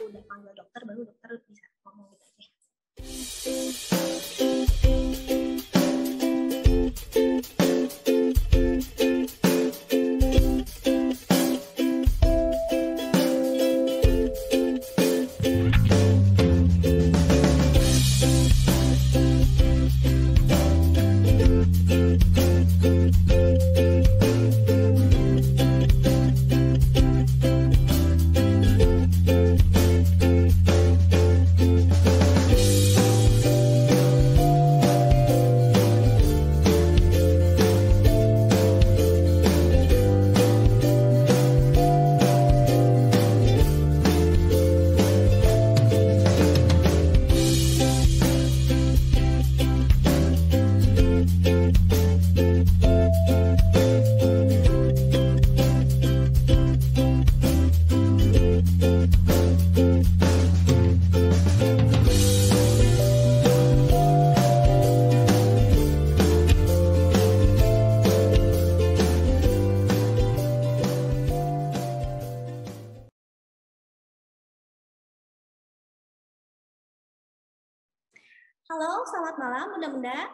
aku udah panggil dokter, baru dokter bisa ngomong gitu aja. Halo, selamat malam bunda-bunda.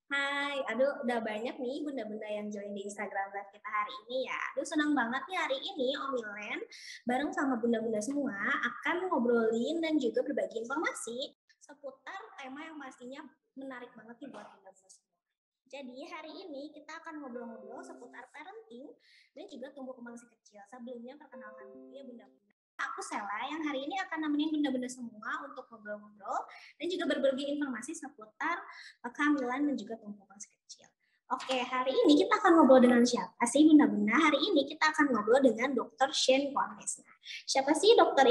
Hai, aduh udah banyak nih bunda-bunda yang join di Instagram Live kita hari ini ya. Aduh senang banget nih hari ini Om Milen bareng sama bunda-bunda semua akan ngobrolin dan juga berbagi informasi seputar tema yang pastinya menarik banget nih buat bunda-bunda semua. Jadi hari ini kita akan ngobrol-ngobrol seputar parenting dan juga tumbuh kembang si kecil. Sebelumnya perkenalkan dulu ya bunda-bunda. Aku Sela yang hari ini akan nemenin bunda-bunda semua untuk ngobrol-ngobrol dan juga berbagi informasi seputar kehamilan dan juga tumbuh kembang si kecil. Oke, hari ini kita akan ngobrol dengan siapa sih bunda-bunda? Hari ini kita akan ngobrol dengan Dr. Shane Gomez. Nah, siapa sih Dr.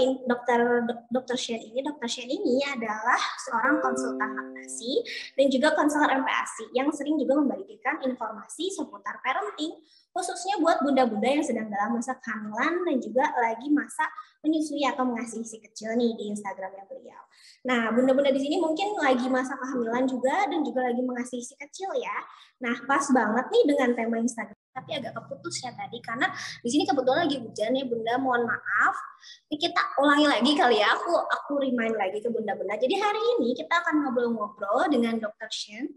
Shane ini? Dr. Shane ini adalah seorang konsultan laktasi dan juga konselor MPASI yang sering juga membagikan informasi seputar parenting, khususnya buat bunda-bunda yang sedang dalam masa kehamilan dan juga lagi masa menyusui atau mengasihi si kecil nih di Instagramnya beliau. Nah, bunda-bunda di sini mungkin lagi masa kehamilan juga dan juga lagi mengasihi si kecil ya. Nah, pas banget nih dengan tema Instagram, tapi agak keputus ya tadi karena di sini kebetulan lagi hujan ya bunda, mohon maaf. Ini kita ulangi lagi kali ya, aku remind lagi ke bunda-bunda. Jadi hari ini kita akan ngobrol-ngobrol dengan Dr. Shane.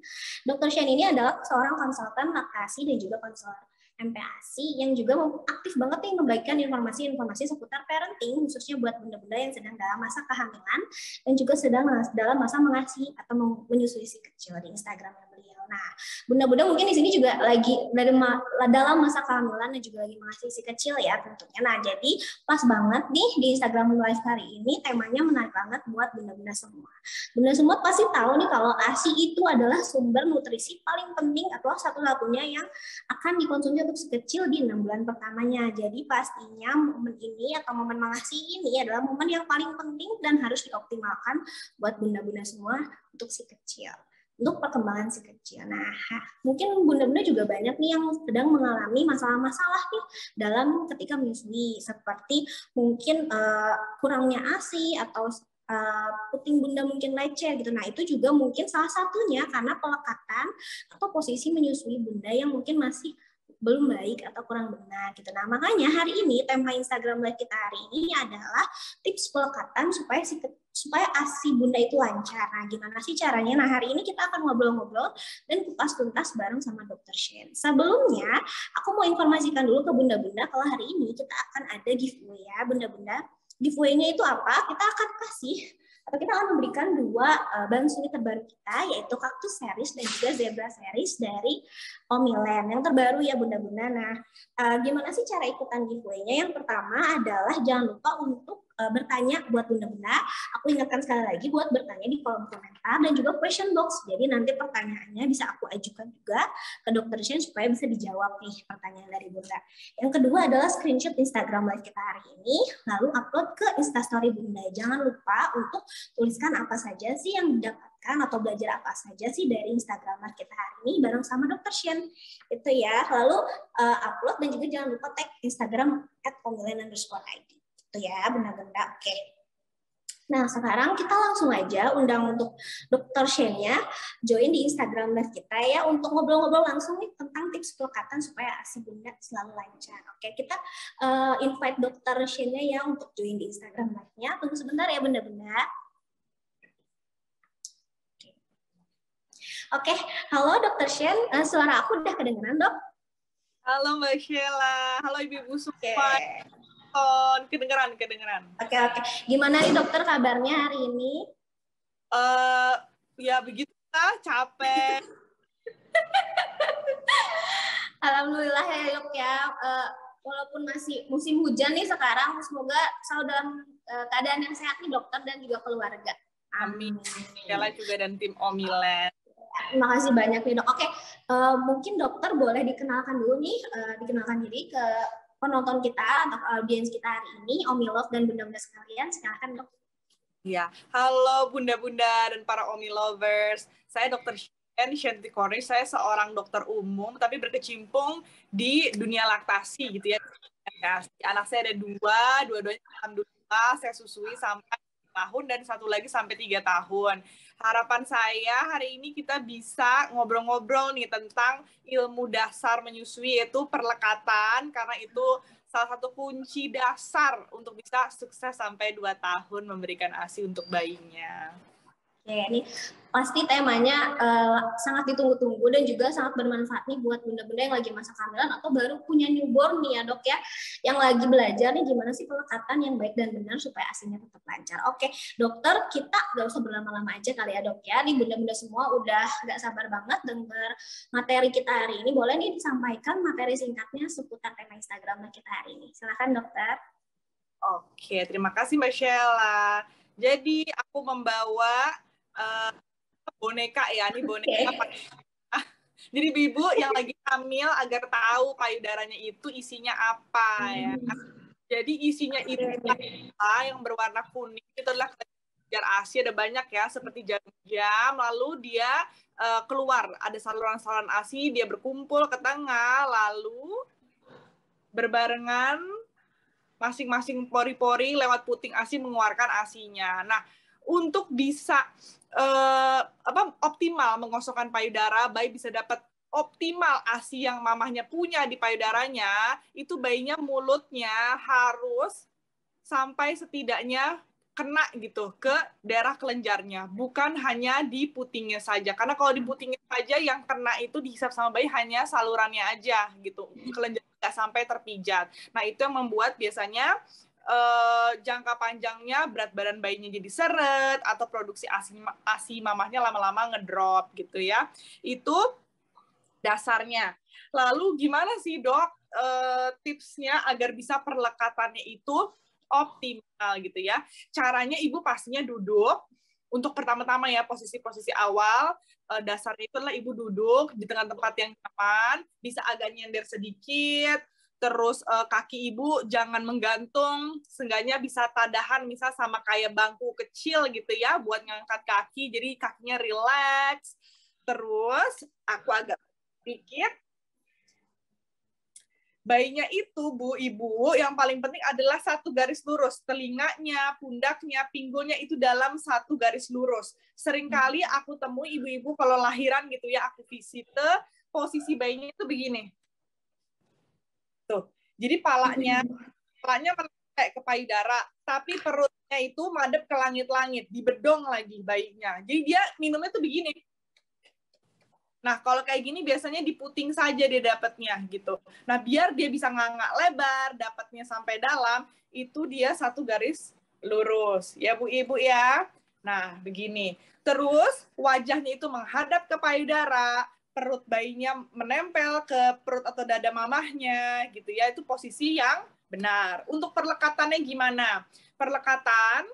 Dr. Shane ini adalah seorang konsultan laktasi dan juga konselor MPASI yang juga aktif banget nih membagikan informasi-informasi seputar parenting khususnya buat bunda-bunda yang sedang dalam masa kehamilan dan juga sedang dalam masa mengasihi atau menyusui si kecil di Instagramnya beliau. Nah, bunda-bunda mungkin di sini juga lagi dalam masa kehamilan dan juga lagi mengasihi si kecil ya tentunya. Nah, jadi pas banget nih di Instagram Live hari ini temanya menarik banget buat bunda-bunda semua. Bunda semua pasti tahu nih kalau ASI itu adalah sumber nutrisi paling penting atau satu-satunya yang akan dikonsumsi untuk si kecil di 6 bulan pertamanya. Jadi pastinya momen ini atau momen mengasihi ini adalah momen yang paling penting dan harus dioptimalkan buat bunda-bunda semua untuk si kecil, untuk perkembangan si kecil. Nah, mungkin bunda-bunda juga banyak nih yang sedang mengalami masalah-masalah nih dalam ketika menyusui, seperti mungkin kurangnya ASI atau puting bunda mungkin lecet gitu. Nah, itu juga mungkin salah satunya karena pelekatan atau posisi menyusui bunda yang mungkin masih belum baik atau kurang benar gitu. Nah, makanya hari ini tema Instagram Live kita hari ini adalah tips pelekatan supaya ASI bunda itu lancar. Nah, gimana sih caranya? Nah, hari ini kita akan ngobrol-ngobrol dan kupas tuntas bareng sama Dr. Shane. Sebelumnya, aku mau informasikan dulu ke bunda-bunda kalau hari ini kita akan ada giveaway ya, bunda-bunda. Giveaway-nya itu apa? Kita akan kasih atau kita akan memberikan 2 bansuri terbaru kita, yaitu Cactus Series dan juga Zebra Series dari Om Milen yang terbaru ya bunda-bunda. Nah, gimana sih cara ikutan giveaway-nya? Yang pertama adalah jangan lupa untuk bertanya buat bunda-bunda. Aku ingatkan sekali lagi buat bertanya di kolom komentar dan juga question box. Jadi nanti pertanyaannya bisa aku ajukan juga ke Dr. Shane supaya bisa dijawab nih pertanyaan dari bunda. Yang kedua adalah screenshot Instagram Live kita hari ini, lalu upload ke Instastory bunda. Jangan lupa untuk tuliskan apa saja sih yang didapatkan atau belajar apa saja sih dari Instagram Live kita hari ini bareng sama Dr. Shane. Itu ya. Lalu upload dan juga jangan lupa tag Instagram @ommilen_id. Itu ya bunda-bunda. Oke. Nah, sekarang kita langsung aja undang untuk Dokter Shenya join di Instagram Live kita ya untuk ngobrol-ngobrol langsung nih tentang tips pelekatan supaya ASI Bunda selalu lancar. Oke, kita invite Dokter Shenya ya untuk join di Instagram Live-nya. Tunggu sebentar ya Bunda-Bunda. Oke, halo Dokter Shen, suara aku udah kedengeran dok? Halo Mbak Sheila, halo ibu-ibu semua. Oke. Kedengeran. Oke. Gimana nih dokter kabarnya hari ini? Ya begitu lah, capek. Alhamdulillah ya dok ya. Walaupun masih musim hujan nih sekarang, semoga selalu dalam keadaan yang sehat nih dokter dan juga keluarga. Amin. Sheila juga dan tim Omilen. Terima kasih banyak nih dok. Oke, mungkin dokter boleh dikenalkan dulu nih, dikenalkan diri ke penonton kita atau audiens kita hari ini, Omilove dan bunda-bunda sekalian, silakan dok. Ya, halo bunda-bunda dan para Omi lovers. Saya Dr. Shanti Koris, saya seorang dokter umum tapi berkecimpung di dunia laktasi gitu ya. Anak saya ada dua-duanya alhamdulillah saya susui sampai tahun dan satu lagi sampai 3 tahun. Harapan saya hari ini kita bisa ngobrol-ngobrol nih tentang ilmu dasar menyusui, yaitu perlekatan, karena itu salah satu kunci dasar untuk bisa sukses sampai 2 tahun memberikan ASI untuk bayinya. Oke, ini pasti temanya sangat ditunggu-tunggu dan juga sangat bermanfaat nih buat bunda-bunda yang lagi masa kehamilan atau baru punya newborn nih ya dok ya, yang lagi belajar nih gimana sih pelekatan yang baik dan benar supaya ASINya tetap lancar. Oke dokter, kita gak usah berlama-lama aja kali ya dok ya, nih bunda-bunda semua udah gak sabar banget denger materi kita hari ini. Boleh nih disampaikan materi singkatnya seputar tema Instagram kita hari ini. Silakan dokter. Oke, terima kasih Mbak Sheila. Jadi aku membawa boneka ya, ini boneka. Jadi ibu yang lagi hamil agar tahu payudaranya itu isinya apa ya. Jadi isinya itu yang berwarna kuning itu adalah kelenjar ASI, ada banyak ya seperti jarum-jam, lalu dia keluar ada saluran-saluran ASI, dia berkumpul ke tengah, lalu berbarengan masing-masing pori-pori lewat puting ASI mengeluarkan ASINya. Nah, untuk bisa optimal mengosongkan payudara, bayi bisa dapat optimal ASI yang mamahnya punya di payudaranya, itu bayinya mulutnya harus sampai setidaknya kena gitu ke daerah kelenjarnya, bukan hanya di putingnya saja. Karena kalau di putingnya saja yang kena itu dihisap sama bayi hanya salurannya aja gitu, kelenjar nggak sampai terpijat. Nah itu yang membuat biasanya jangka panjangnya berat badan bayinya jadi seret atau produksi ASI mamahnya lama-lama ngedrop gitu ya. Itu dasarnya. Lalu gimana sih dok tipsnya agar bisa perlekatannya itu optimal gitu ya. Caranya ibu pastinya duduk. Untuk pertama-tama ya posisi-posisi awal, dasarnya itu adalah ibu duduk di tengah tempat yang nyaman, bisa agak nyender sedikit, terus kaki ibu jangan menggantung, seenggaknya bisa tadahan misal sama kayak bangku kecil gitu ya buat ngangkat kaki, jadi kakinya relax. Terus aku agak sedikit. Bayinya itu, Bu, Ibu, yang paling penting adalah satu garis lurus. Telinganya, pundaknya, pinggulnya itu dalam satu garis lurus. Seringkali aku temui ibu-ibu kalau lahiran gitu ya, aku visite, posisi bayinya itu begini. Tuh. Jadi palanya kayak ke payudara, tapi perutnya itu madep ke langit-langit, dibedong lagi bayinya. Jadi dia minumnya tuh begini. Nah, kalau kayak gini biasanya di puting saja dia dapatnya gitu. Nah, biar dia bisa nganga lebar, dapatnya sampai dalam, itu dia satu garis lurus. Ya, Bu Ibu ya. Nah, begini. Terus wajahnya itu menghadap ke payudara, perut bayinya menempel ke perut atau dada mamahnya gitu ya. Itu posisi yang benar. Untuk perlekatannya gimana? Perlekatan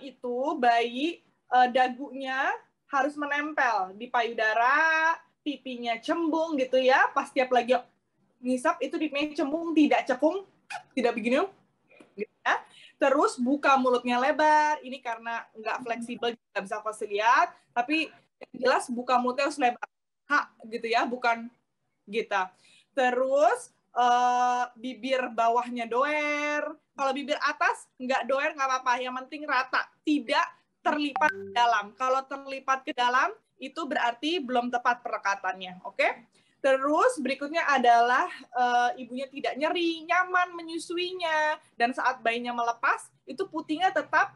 itu bayi dagunya harus menempel di payudara, pipinya cembung gitu ya. Pas tiap lagi ngisap itu pipinya cembung, tidak cekung, tidak begini. Gitu ya. Terus buka mulutnya lebar. Ini karena nggak fleksibel, nggak bisa kasih lihat. Tapi yang jelas buka mulutnya harus lebar. Gitu ya, bukan gitu. Terus bibir bawahnya doer. Kalau bibir atas nggak doer nggak apa-apa, yang penting rata, tidak terlipat ke dalam. Kalau terlipat ke dalam itu berarti belum tepat perlekatannya, oke? Terus berikutnya adalah ibunya tidak nyeri, nyaman menyusuinya, dan saat bayinya melepas itu putingnya tetap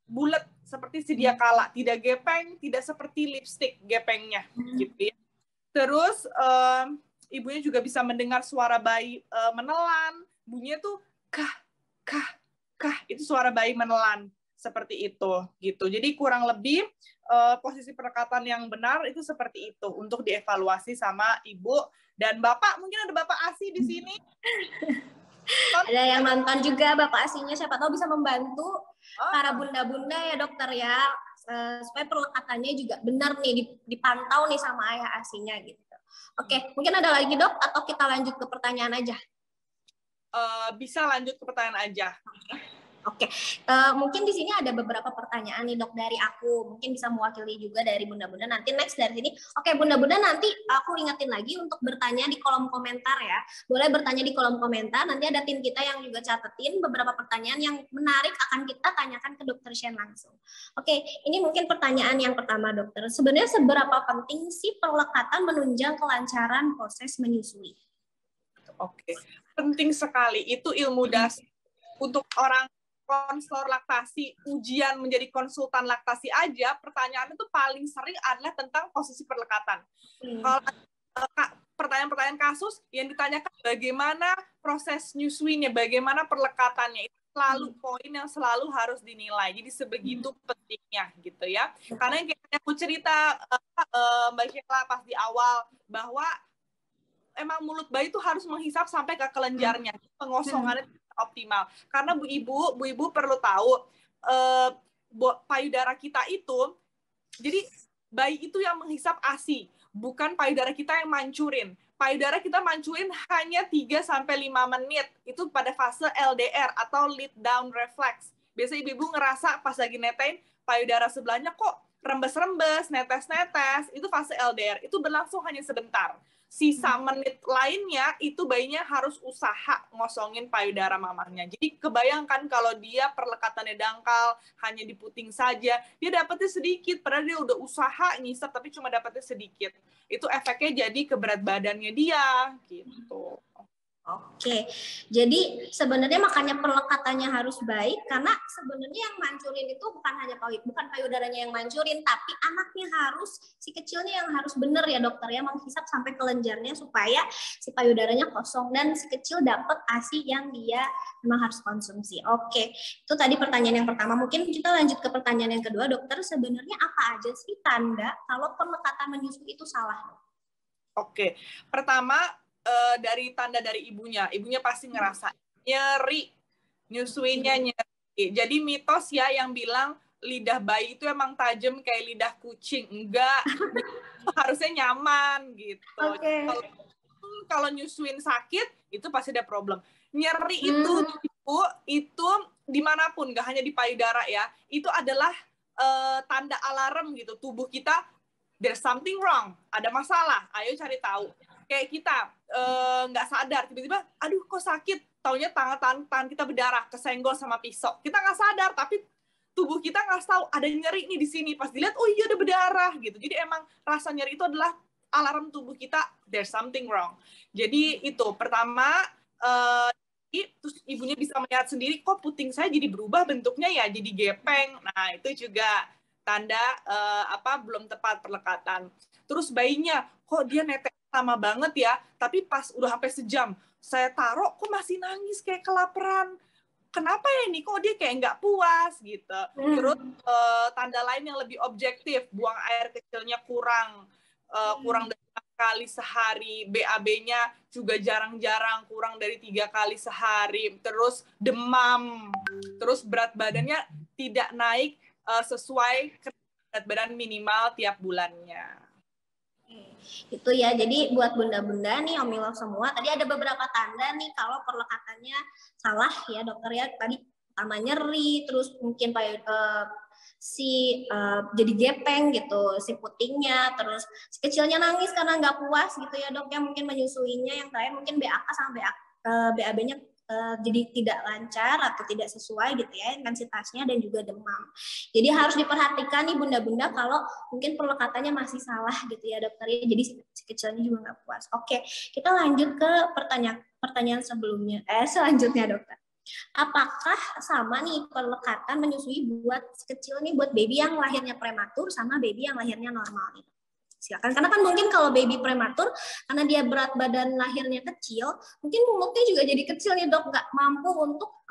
bulat seperti sedia kala, tidak gepeng, tidak seperti lipstick gepengnya, gitu ya. Terus ibunya juga bisa mendengar suara bayi menelan, bunyinya tuh kah, kah, kah, itu suara bayi menelan seperti itu, gitu. Jadi kurang lebih posisi perlekatan yang benar itu seperti itu untuk dievaluasi sama ibu dan bapak. Mungkin ada bapak ASI di sini. Ada yang nonton juga bapak ASINya, siapa tahu bisa membantu para bunda-bunda ya dokter ya, supaya perlekatannya juga benar nih dipantau nih sama ayah ASINya gitu. Oke, mungkin ada lagi dok atau kita lanjut ke pertanyaan aja? Bisa lanjut ke pertanyaan aja. Oke, mungkin di sini ada beberapa pertanyaan nih dok dari aku, mungkin bisa mewakili juga dari bunda-bunda nanti next dari sini. Oke bunda-bunda, nanti aku ingetin lagi untuk bertanya di kolom komentar ya, boleh bertanya di kolom komentar, nanti ada tim kita yang juga catetin beberapa pertanyaan yang menarik akan kita tanyakan ke dokter Shen langsung. Oke, ini mungkin pertanyaan yang pertama dokter, sebenarnya seberapa penting sih perlekatan menunjang kelancaran proses menyusui? Oke, penting sekali, itu ilmu dasar untuk orang konselor laktasi, ujian menjadi konsultan laktasi aja, pertanyaan itu paling sering adalah tentang posisi perlekatan. Kalau pertanyaan-pertanyaan kasus yang ditanyakan bagaimana proses nyusuinya, bagaimana perlekatannya, itu selalu poin yang selalu harus dinilai. Jadi sebegitu pentingnya gitu ya. Karena yang kayak aku cerita Mbak Sheila pas di awal bahwa emang mulut bayi itu harus menghisap sampai ke kelenjarnya, pengosongannya optimal. Karena bu ibu perlu tahu payudara kita itu, jadi bayi itu yang menghisap ASI, bukan payudara kita yang mancurin. Payudara kita mancurin hanya 3-5 menit, itu pada fase LDR atau lead down reflex. Biasanya ibu ngerasa pas lagi netein payudara sebelahnya kok rembes-rembes, netes-netes, itu fase LDR, itu berlangsung hanya sebentar. Sisa menit lainnya itu bayinya harus usaha ngosongin payudara mamahnya. Jadi kebayangkan kalau dia perlekatannya dangkal, hanya di puting saja, dia dapetnya sedikit, padahal dia udah usaha ngisap tapi cuma dapetnya sedikit. Itu efeknya jadi ke berat badannya dia, gitu. Oke, jadi sebenarnya makanya perlekatannya harus baik karena sebenarnya yang mancurin itu bukan hanya payudaranya yang mancurin, tapi anaknya harus, si kecilnya yang harus benar ya dokter ya, menghisap sampai kelenjarnya supaya si payudaranya kosong dan si kecil dapat ASI yang dia memang harus konsumsi. Oke, itu tadi pertanyaan yang pertama. Mungkin kita lanjut ke pertanyaan yang kedua, dokter. Sebenarnya apa aja sih tanda kalau perlekatan menyusui itu salah? Oke, pertama dari tanda dari ibunya pasti ngerasa nyeri, nyusuinnya nyeri. Jadi mitos ya yang bilang lidah bayi itu emang tajam kayak lidah kucing, enggak, harusnya nyaman gitu. Okay. Kalau nyusuin sakit itu pasti ada problem. Nyeri itu dimanapun, nggak hanya di payudara ya, itu adalah tanda alarm gitu, tubuh kita there's something wrong, ada masalah, ayo cari tahu. Kayak kita nggak sadar, tiba-tiba, aduh kok sakit, taunya tangan kita berdarah, kesenggol sama pisau. Kita nggak sadar, tapi tubuh kita nggak tahu ada nyeri nih di sini. Pas dilihat, oh iya ada berdarah gitu. Jadi emang rasa nyeri itu adalah alarm tubuh kita, there's something wrong. Jadi itu pertama, terus ibunya bisa melihat sendiri, kok puting saya jadi berubah bentuknya ya, jadi gepeng. Nah itu juga tanda belum tepat perlekatan. Terus bayinya, kok dia netes lama banget ya, tapi pas udah sampai sejam, saya taruh kok masih nangis kayak kelaparan. Kenapa ya ini? Kok dia kayak nggak puas gitu. Terus tanda lain yang lebih objektif, buang air kecilnya kurang dari 4 kali sehari, BAB-nya juga jarang-jarang kurang dari 3 kali sehari, terus demam, terus berat badannya tidak naik sesuai berat badan minimal tiap bulannya. Itu ya, jadi buat bunda-bunda nih Omilo semua, tadi ada beberapa tanda nih kalau perlekatannya salah ya dokter ya. Tadi pertama nyeri, terus mungkin jadi gepeng gitu si putingnya, terus si kecilnya nangis karena nggak puas gitu ya dok ya, mungkin menyusuinya, yang terakhir mungkin BAK sama BAB-nya jadi tidak lancar atau tidak sesuai gitu ya intensitasnya, dan juga demam. Jadi harus diperhatikan nih bunda-bunda kalau mungkin pelekatannya masih salah gitu ya dokter ya, jadi si kecilnya juga nggak puas. Oke, kita lanjut ke pertanyaan selanjutnya dokter. Apakah sama nih pelekatan menyusui buat si kecil nih, buat baby yang lahirnya prematur sama baby yang lahirnya normal nih? Silakan, karena kan mungkin kalau baby prematur karena dia berat badan lahirnya kecil, mungkin mulutnya juga jadi kecil nih dok, nggak mampu untuk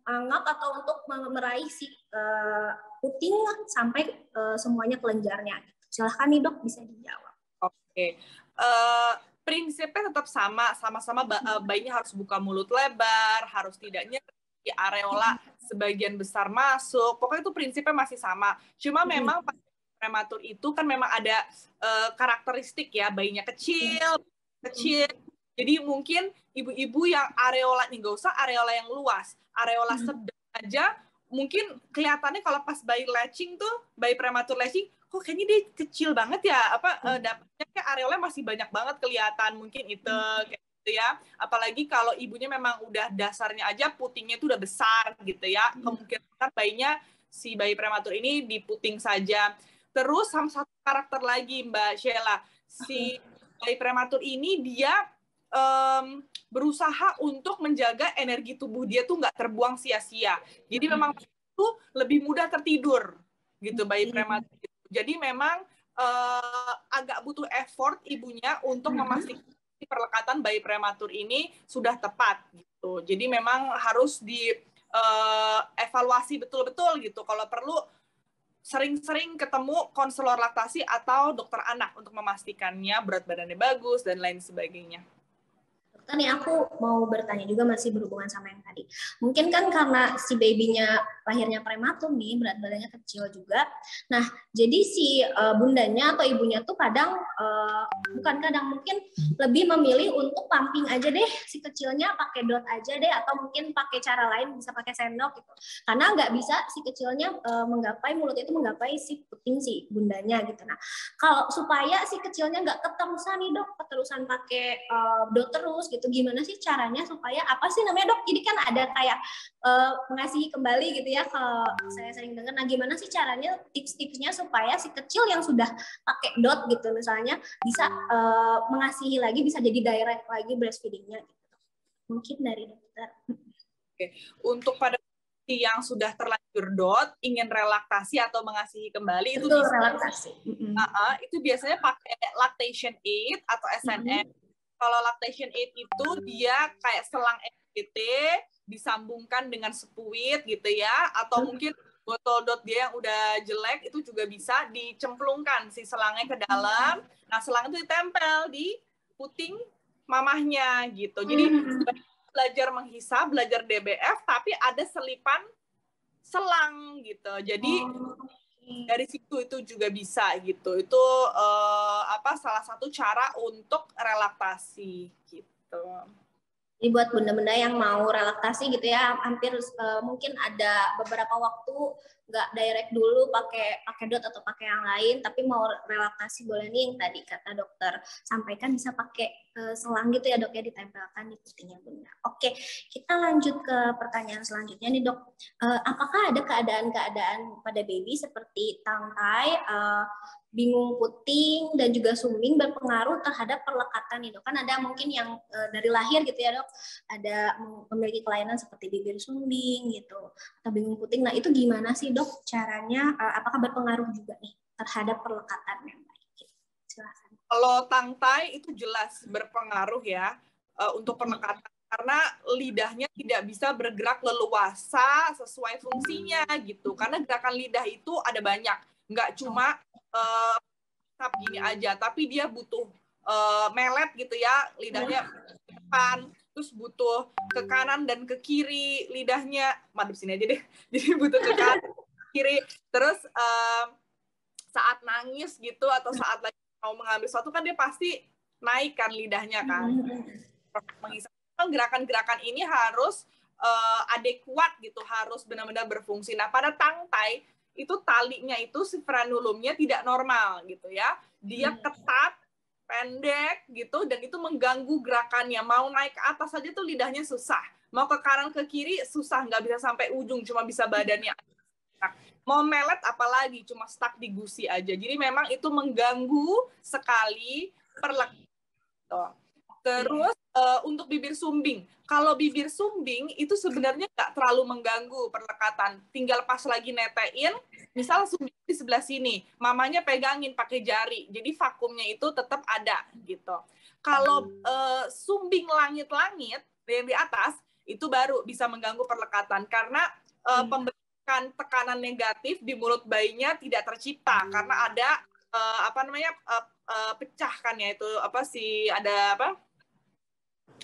anggap atau untuk meraih si puting sampai semuanya kelenjarnya. Silahkan nih dok, bisa dijawab. Oke. Prinsipnya tetap sama-sama bayinya harus buka mulut lebar, harus tidak nyeri, areola sebagian besar masuk. Pokoknya itu prinsipnya masih sama. Cuma memang prematur itu kan memang ada karakteristik ya, bayinya kecil. Jadi mungkin ibu-ibu yang areola, nih nggak usah areola yang luas, areola sedang aja, mungkin kelihatannya kalau pas bayi latching tuh, bayi prematur latching, kok kayaknya dia kecil banget ya, dapetnya kayak areola masih banyak banget kelihatan, mungkin itu kayak gitu ya. Apalagi kalau ibunya memang udah dasarnya aja putingnya itu udah besar gitu ya, kemungkinan bayinya si bayi prematur ini diputing saja. Terus sama satu karakter lagi Mbak Sheila, si bayi prematur ini dia berusaha untuk menjaga energi tubuh dia tuh nggak terbuang sia-sia. Jadi memang itu lebih mudah tertidur gitu bayi prematur. Jadi memang agak butuh effort ibunya untuk memastikan perlekatan bayi prematur ini sudah tepat gitu. Jadi memang harus dievaluasi betul-betul gitu. Kalau perlu sering-sering ketemu konselor laktasi atau dokter anak untuk memastikannya berat badannya bagus dan lain sebagainya. Dokter nih, aku mau bertanya juga, masih berhubungan sama yang tadi. Mungkin kan karena si babynya lahirnya prematur nih, berat badannya kecil juga. Nah, jadi si bundanya atau ibunya tuh mungkin lebih memilih untuk pumping aja deh si kecilnya, pakai dot aja deh, atau mungkin pakai cara lain, bisa pakai sendok gitu. Karena nggak bisa si kecilnya mulut itu menggapai si puting si bundanya gitu. Nah, kalau supaya si kecilnya nggak keterusan nih dok, keterusan pakai dot terus gitu, gimana sih caranya supaya apa sih namanya dok? Jadi kan ada kayak mengasihi kembali gitu ya, kalau saya sering dengar. Nah, gimana sih caranya, tips-tipsnya supaya si kecil yang sudah pakai dot gitu misalnya bisa mengasihi lagi, bisa jadi direct lagi breastfeedingnya gitu. Mungkin dari dokter. Oke. Untuk pada yang sudah terlanjur dot, ingin relaksasi atau mengasihi kembali, itu bisa relaksasi. Itu biasanya pakai lactation aid atau SNM. Kalau lactation aid itu dia kayak selang NGT disambungkan dengan sepuit gitu ya, atau mungkin botol dot dia yang udah jelek itu juga bisa dicemplungkan si selangnya ke dalam. Nah, selang itu ditempel di puting mamahnya gitu. Jadi belajar menghisap, belajar DBF, tapi ada selipan selang gitu. Jadi dari situ itu juga bisa gitu. Itu salah satu cara untuk relaksasi gitu. Jadi buat bunda-bunda yang mau relaksasi gitu ya, hampir mungkin ada beberapa waktu nggak direct dulu pakai dot atau pakai yang lain, tapi mau relaksasi boleh nih yang tadi kata dokter sampaikan, bisa pakai selang gitu ya dok ya, ditempelkan di putingnya bunda. Oke, kita lanjut ke pertanyaan selanjutnya nih dok. Apakah ada keadaan pada baby seperti tongue tie, bingung puting, dan juga sumbing berpengaruh terhadap perlekatan nih dok? Kan ada mungkin yang dari lahir gitu ya dok, ada memiliki kelainan seperti bibir sumbing gitu, atau bingung puting. Nah, itu gimana sih dok caranya, apakah berpengaruh juga nih terhadap perlekatan yang baik? Silahkan. Kalau tongue tie itu jelas berpengaruh ya untuk perlekatan, karena lidahnya tidak bisa bergerak leluasa sesuai fungsinya gitu. Karena gerakan lidah itu ada banyak, nggak cuma tap gini aja, tapi dia butuh melet gitu ya, lidahnya ke depan, terus butuh ke kanan dan ke kiri lidahnya, madep sini aja deh, jadi butuh ke kanan ke kiri, terus saat nangis gitu atau saat lagi mau mengambil sesuatu kan dia pasti naik kan lidahnya kan. Mengisahkan gerakan-gerakan ini harus adekuat gitu, harus benar-benar berfungsi. Nah, pada tangkai itu talinya itu si frenulumnya tidak normal gitu ya. Dia ketat, pendek gitu, dan itu mengganggu gerakannya. Mau naik ke atas saja tuh lidahnya susah. Mau ke kanan ke kiri susah, nggak bisa sampai ujung, cuma bisa badannya. Mau melet apalagi, cuma stuck di gusi aja. Jadi memang itu mengganggu sekali perlekatan. Terus untuk bibir sumbing, kalau bibir sumbing itu sebenarnya nggak terlalu mengganggu perlekatan. Tinggal pas lagi netein, misal sumbing di sebelah sini, mamanya pegangin pakai jari, jadi vakumnya itu tetap ada gitu. Kalau sumbing langit-langit yang di atas, itu baru bisa mengganggu perlekatan karena pemberikan tekanan negatif di mulut bayinya tidak tercipta karena ada pecahkannya itu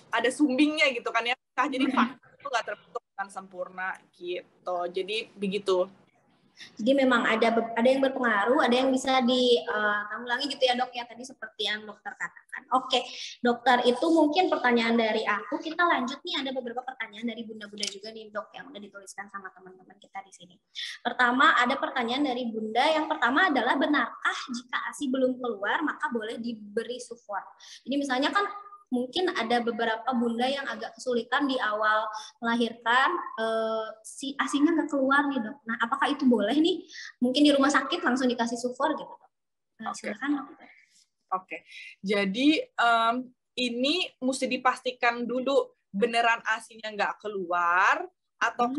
ada sumbingnya gitu kan ya, jadi vakum itu nggak terbentuk dengan sempurna gitu. Jadi begitu. Jadi memang ada yang berpengaruh, ada yang bisa ditanggulangi gitu ya dok ya, tadi seperti yang dokter katakan. Oke dokter, itu mungkin pertanyaan dari aku. Kita lanjut nih, ada beberapa pertanyaan dari bunda-bunda juga nih dok yang udah dituliskan sama teman-teman kita di sini. Pertama ada pertanyaan dari bunda, yang pertama adalah benarkah jika ASI belum keluar maka boleh diberi support? Jadi misalnya kan mungkin ada beberapa bunda yang agak kesulitan di awal melahirkan, si ASInya nggak keluar nih dok. Nah, apakah itu boleh nih? Mungkin di rumah sakit langsung dikasih sufor gitu dok. Silakan dok. Oke. Jadi ini mesti dipastikan dulu beneran ASInya nggak keluar atau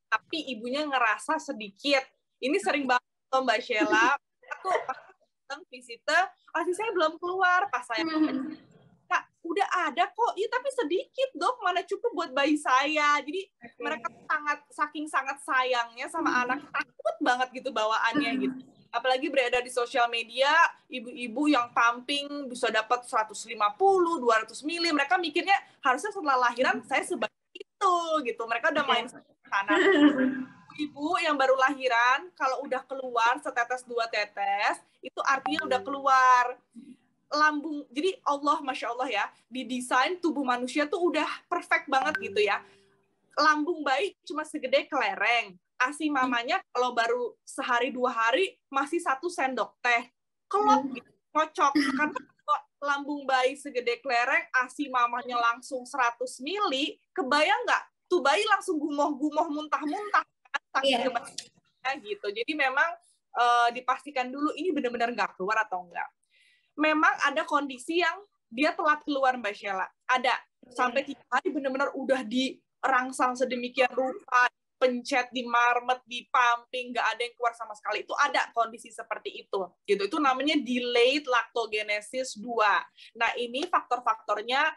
tapi ibunya ngerasa sedikit. Ini sering banget Mbak Sheila. Aku pas visitor, ASI saya belum keluar, pas saya Kak, udah ada kok. Iya, tapi sedikit, dok. Mana cukup buat bayi saya. Jadi mereka saking sangat sayangnya sama anak, takut banget gitu bawaannya gitu. Apalagi beredar di sosial media, ibu-ibu yang pumping bisa dapat 150, 200 mili. Mereka mikirnya harusnya setelah lahiran saya sebanyak itu gitu. Mereka udah main sana. Ibu yang baru lahiran, kalau udah keluar setetes 2 tetes, itu artinya udah keluar. Lambung, jadi Allah, Masya Allah ya, didesain tubuh manusia tuh udah perfect banget gitu ya. Lambung bayi cuma segede kelereng. ASI mamanya kalau baru sehari 2 hari masih 1 sendok teh. Kelop gitu, cocok. Karena lambung bayi segede kelereng, ASI mamanya langsung 100 mili, kebayang nggak? Tuh bayi langsung gumoh-gumoh, muntah-muntah. Gitu. Jadi memang dipastikan dulu ini benar-benar nggak keluar atau enggak. Memang ada kondisi yang dia telat keluar Mbak Sheila. Ada. Sampai 3 hari benar-benar udah dirangsang sedemikian rupa, pencet, di marmet, di pumping, nggak ada yang keluar sama sekali. Itu ada kondisi seperti itu. Gitu. Itu namanya delayed lactogenesis 2. Nah, ini faktor-faktornya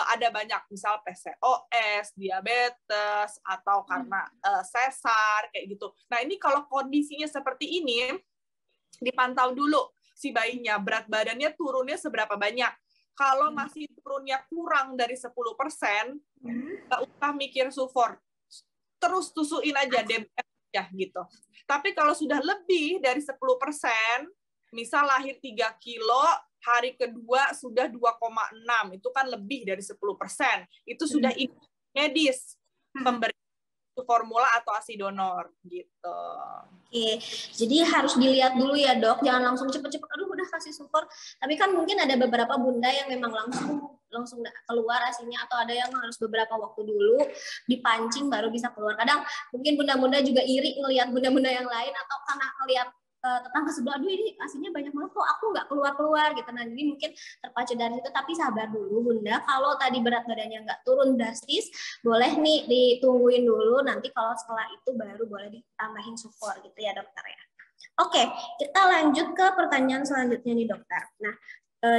ada banyak. Misal PCOS, diabetes, atau karena sesar, kayak gitu. Nah, ini kalau kondisinya seperti ini, dipantau dulu si bayinya, berat badannya turunnya seberapa banyak. Kalau masih turunnya kurang dari 10%, nggak usah mikir sufor. Terus tusuin aja, ya gitu. Tapi kalau sudah lebih dari 10%, misal lahir 3 kilo, hari kedua sudah 2,6, itu kan lebih dari 10%. Itu sudah medis, pemberian formula atau ASI donor gitu. Oke, jadi harus dilihat dulu ya dok, jangan langsung cepet-cepet, aduh udah kasih support. Tapi kan mungkin ada beberapa bunda yang memang langsung keluar ASInya, atau ada yang harus beberapa waktu dulu dipancing baru bisa keluar. Kadang mungkin bunda-bunda juga iri ngelihat bunda-bunda yang lain, atau karena ngelihat tetangga sebelah, aduh ini ASInya banyak banget kok, aku nggak keluar-keluar gitu. Nah, jadi mungkin terpacu dari itu, tapi sabar dulu bunda. Kalau tadi berat badannya nggak turun drastis, boleh nih ditungguin dulu, nanti kalau setelah itu baru boleh ditambahin support gitu ya dokter ya. Oke, kita lanjut ke pertanyaan selanjutnya nih dokter. Nah,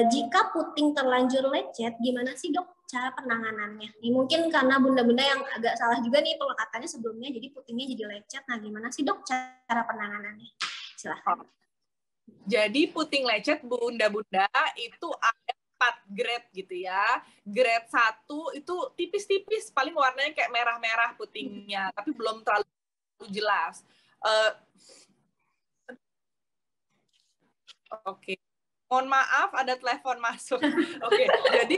jika puting terlanjur lecet, gimana sih dok cara penanganannya? Nih, mungkin karena bunda-bunda yang agak salah juga nih pelekatannya sebelumnya, jadi putingnya jadi lecet. Nah, gimana sih dok cara penanganannya? Silahkan. Jadi puting lecet bunda-bunda itu ada 4 grade gitu ya. Grade 1 itu tipis-tipis, paling warnanya kayak merah-merah putingnya, tapi belum terlalu jelas. Oke. Mohon maaf, ada telepon masuk. Oke, jadi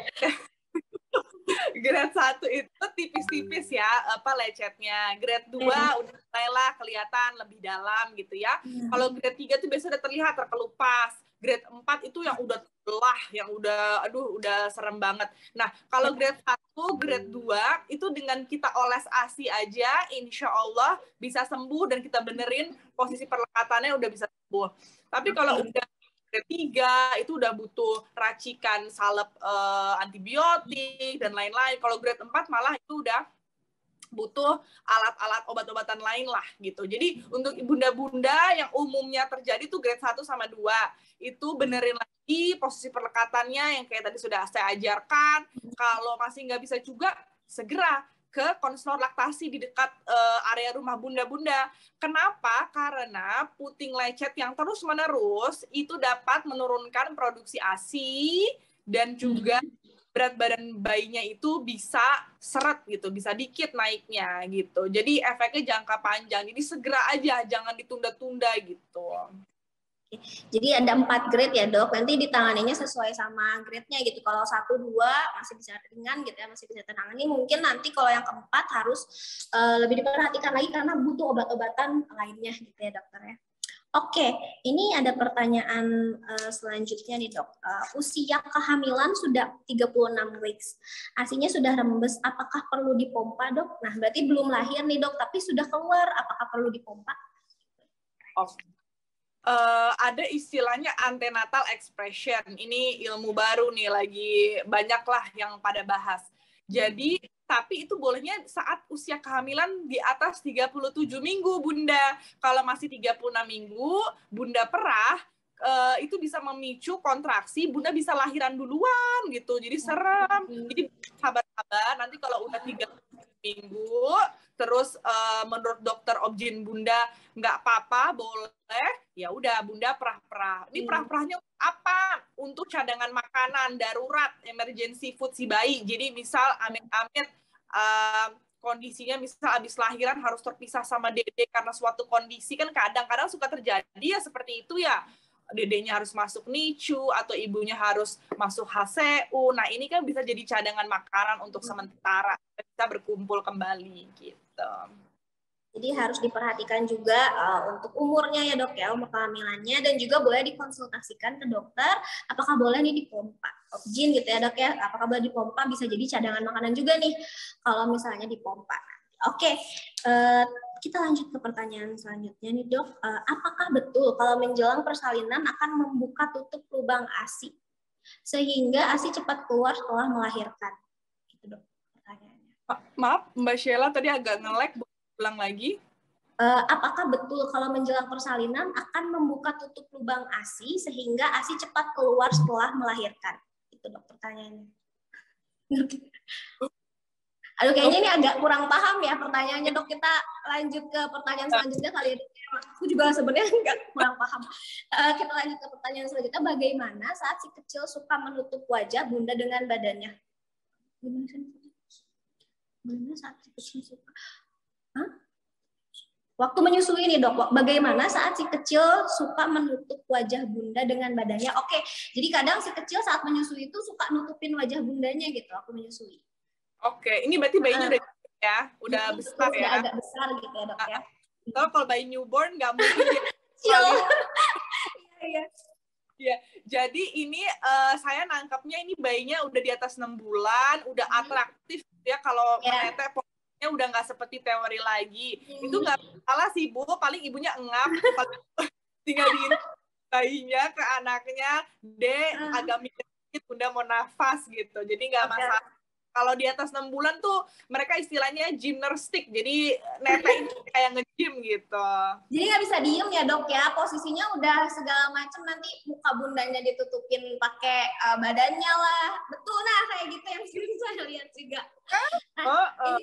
grade 1 itu tipis-tipis ya lecetnya. Grade 2 udah mulailah kelihatan lebih dalam gitu ya. Kalau grade 3 tuh biasanya udah terlihat terkelupas. Grade 4 itu yang udah belah, yang udah udah serem banget. Nah, kalau grade 1, grade 2 itu dengan kita oles ASI aja insya Allah bisa sembuh dan kita benerin posisi perlekatannya udah bisa sembuh. Tapi kalau udah grade 3 itu udah butuh racikan salep antibiotik dan lain-lain. Kalau grade 4 malah itu udah butuh alat-alat obat-obatan lain lah gitu. Jadi untuk bunda-bunda yang umumnya terjadi tuh grade 1 sama 2 itu benerin lagi posisi perlekatannya yang kayak tadi sudah saya ajarkan. Kalau masih nggak bisa juga segera ke konselor laktasi di dekat area rumah bunda-bunda. Kenapa? Karena puting lecet yang terus-menerus itu dapat menurunkan produksi ASI dan juga berat badan bayinya itu bisa seret gitu, bisa dikit naiknya gitu. Jadi efeknya jangka panjang. Jadi segera aja, jangan ditunda-tunda gitu. Jadi ada 4 grade ya dok, nanti ditanganinya sesuai sama grade-nya gitu. Kalau 1, 2 masih bisa ringan gitu ya, masih bisa ditangani. Mungkin nanti kalau yang keempat harus lebih diperhatikan lagi karena butuh obat-obatan lainnya gitu ya dokter ya. Oke, ini ada pertanyaan selanjutnya nih dok. Usia kehamilan sudah 36 weeks. ASINya sudah rembes, apakah perlu dipompa dok? Nah, berarti belum lahir nih dok, tapi sudah keluar, apakah perlu dipompa? Oke. Ada istilahnya antenatal expression. Ini ilmu baru nih, lagi banyak lah yang pada bahas. Jadi, tapi itu bolehnya saat usia kehamilan di atas 37 minggu, Bunda. Kalau masih 36 minggu, Bunda perah, itu bisa memicu kontraksi, Bunda bisa lahiran duluan gitu. Jadi serem. Jadi sabar-sabar, nanti kalau udah 30 minggu, terus menurut dokter obgyn Bunda nggak apa-apa, boleh, ya udah Bunda perah-perah. Ini perah-perahnya apa? Untuk cadangan makanan darurat, emergency food si bayi. Jadi misal amit-amit kondisinya misal habis lahiran harus terpisah sama dede karena suatu kondisi, kan kadang-kadang suka terjadi ya seperti itu ya. Dedenya harus masuk NICU atau ibunya harus masuk HCU. Nah, ini kan bisa jadi cadangan makanan untuk sementara kita berkumpul kembali gitu. Jadi harus diperhatikan juga untuk umurnya ya dok ya, umur kehamilannya, dan juga boleh dikonsultasikan ke dokter apakah boleh nih dipompa obgyn gitu ya dok ya, apakah boleh dipompa, bisa jadi cadangan makanan juga nih kalau misalnya dipompa. Oke, kita lanjut ke pertanyaan selanjutnya nih dok. Apakah betul kalau menjelang persalinan akan membuka tutup lubang ASI sehingga ASI cepat keluar setelah melahirkan? Itu dok pertanyaannya. Maaf Mbak Sheila tadi agak nge-lag, ulang lagi. Apakah betul kalau menjelang persalinan akan membuka tutup lubang ASI sehingga ASI cepat keluar setelah melahirkan? Itu dok pertanyaannya. Aduh, kayaknya ini agak kurang paham ya pertanyaannya dok. Kita lanjut ke pertanyaan selanjutnya kali ini. Aku juga sebenarnya nggak kurang paham. Kita lanjut ke pertanyaan selanjutnya. Bagaimana saat si kecil suka menutup wajah bunda dengan badannya? Gimana saat si kecil suka? Waktu menyusui nih dok, bagaimana saat si kecil suka menutup wajah bunda dengan badannya? Oke, jadi kadang si kecil saat menyusui itu suka nutupin wajah bundanya gitu, waktu menyusui. Oke, ini berarti bayinya udah besar ya? Udah agak besar gitu ya dok ya. Kalau bayi newborn nggak mungkin dia. Iya, jadi ini saya nangkapnya ini bayinya udah di atas 6 bulan, udah atraktif ya kalau menetek. Udah nggak seperti teori lagi. Itu nggak salah sih Bu, paling ibunya engap, tinggal diin bayinya ke anaknya, agak mikir dikit, Bunda mau nafas gitu. Jadi nggak masalah. Kalau di atas 6 bulan tuh mereka istilahnya gymnastik, jadi netek itu kayak nge-gym gitu. Jadi nggak bisa diem ya dok ya, posisinya udah segala macam, nanti muka bundanya ditutupin pakai badannya lah. Betul, nah kayak gitu yang sering saya lihat juga. Nah,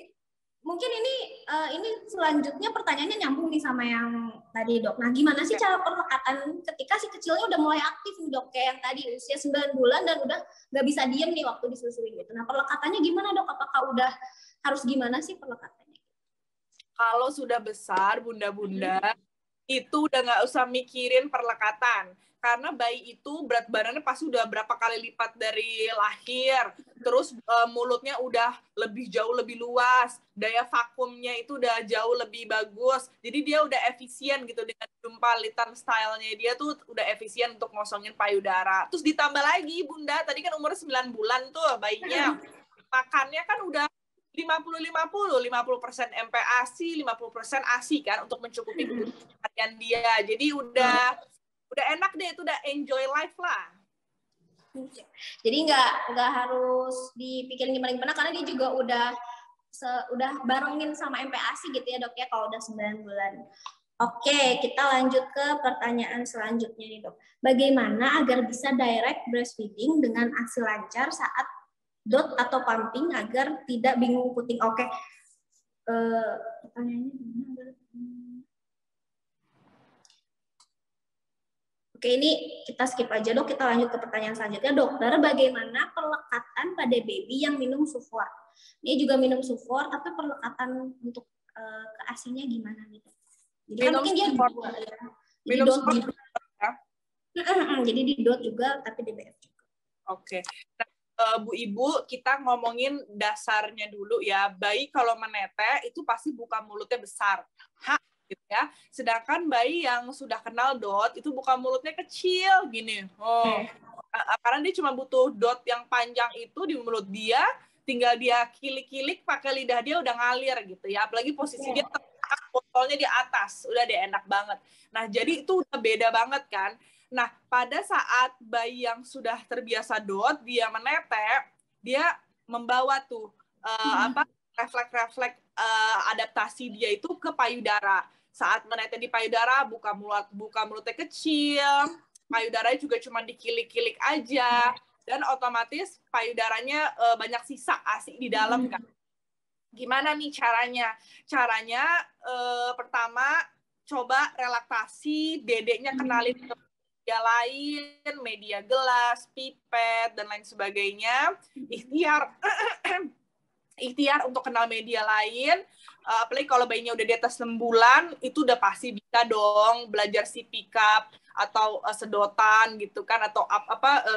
mungkin ini selanjutnya pertanyaannya nyambung nih sama yang tadi dok. Nah, gimana sih cara perlekatan ketika si kecilnya udah mulai aktif nih dok, kayak yang tadi usia 9 bulan dan udah nggak bisa diem nih waktu disusui gitu. Nah, perlekatannya gimana dok? Apakah udah harus gimana sih perlekatannya? Kalau sudah besar bunda-bunda itu udah nggak usah mikirin perlekatan. Karena bayi itu berat badannya pasti udah berapa kali lipat dari lahir. terus mulutnya udah jauh lebih luas, daya vakumnya itu udah jauh lebih bagus, jadi dia udah efisien gitu dengan hidung palitan stylenya dia tuh udah efisien untuk ngosongin payudara. Terus ditambah lagi Bunda, tadi kan umur 9 bulan tuh bayinya, makannya kan udah 50% MPASI, 50% ASI kan untuk mencukupi kebutuhan harian dia. Jadi udah enak deh, itu udah enjoy life lah. Jadi nggak harus dipikirin gimana karena dia juga udah barengin sama MPASI gitu ya dok ya kalau udah 9 bulan. Oke, kita lanjut ke pertanyaan selanjutnya nih dok. Bagaimana agar bisa direct breastfeeding dengan ASI lancar saat dot atau pumping agar tidak bingung puting? Oke, pertanyaannya gimana? Oke, ini kita skip aja dok, kita lanjut ke pertanyaan selanjutnya. Dokter, bagaimana perlekatan pada baby yang minum sufor? Dia juga minum sufor, tapi perlekatan untuk ke ASI-nya gimana gitu? Jadi kan mungkin dia juga ya. Minum sufor ya? Jadi di dot juga, tapi DBF juga. Oke. Nah, Bu Ibu, kita ngomongin dasarnya dulu ya. Bayi kalau menetes itu pasti buka mulutnya besar. Gitu ya. Sedangkan bayi yang sudah kenal dot itu buka mulutnya kecil gini. Karena dia cuma butuh dot yang panjang itu di mulut dia, tinggal dia kilik-kilik pakai lidah dia udah ngalir gitu ya. Apalagi posisi dia botolnya di atas, udah deh enak banget. Nah, jadi itu udah beda banget kan. Nah, pada saat bayi yang sudah terbiasa dot, dia menetes, dia membawa tuh refleks adaptasi dia itu ke payudara. Saat menetes di payudara, buka mulutnya kecil, payudaranya juga cuma dikilik-kilik aja, dan otomatis payudaranya banyak sisa ASI di dalam kan. Gimana nih caranya? Caranya pertama coba relaksasi, dedeknya kenalin ke media lain, media gelas, pipet, dan lain sebagainya. Ikhtiar untuk kenal media lain, apalagi kalau bayinya udah di atas 6 bulan, itu udah pasti bisa dong belajar CP cup atau sedotan gitu kan, atau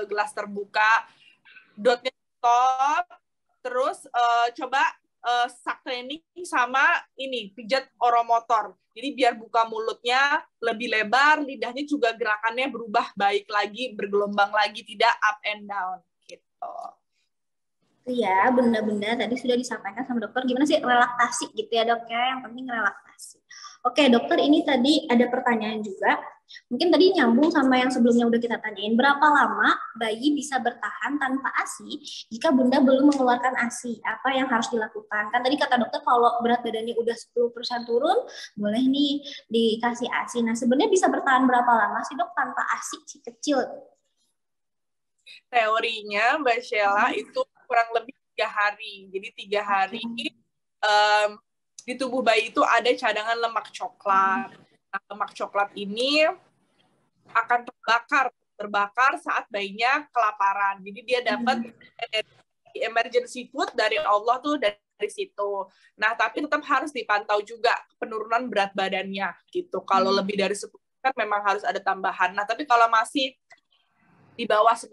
gelas terbuka, dotnya stop, terus coba suck training sama ini pijat oromotor. Jadi biar buka mulutnya lebih lebar, lidahnya juga gerakannya berubah baik lagi, bergelombang lagi, tidak up and down gitu. Iya, benda-benda tadi sudah disampaikan sama dokter. Gimana sih relaksasi gitu ya dok ya? Yang penting relaksasi. Oke dokter, ini tadi ada pertanyaan juga. Mungkin tadi nyambung sama yang sebelumnya udah kita tanyain. Berapa lama bayi bisa bertahan tanpa ASI jika bunda belum mengeluarkan ASI? Apa yang harus dilakukan? Kan tadi kata dokter kalau berat badannya udah 10% turun, boleh nih dikasih ASI. Nah sebenarnya bisa bertahan berapa lama sih dok tanpa ASI si kecil? Teorinya Mbak Sheila itu kurang lebih 3 hari. Jadi 3 hari di tubuh bayi itu ada cadangan lemak coklat. Nah, lemak coklat ini akan terbakar saat bayinya kelaparan. Jadi dia dapat emergency food dari Allah tuh dari situ. Nah, tapi tetap harus dipantau juga penurunan berat badannya gitu. Kalau lebih dari 10% memang harus ada tambahan. Nah, tapi kalau masih di bawah 10%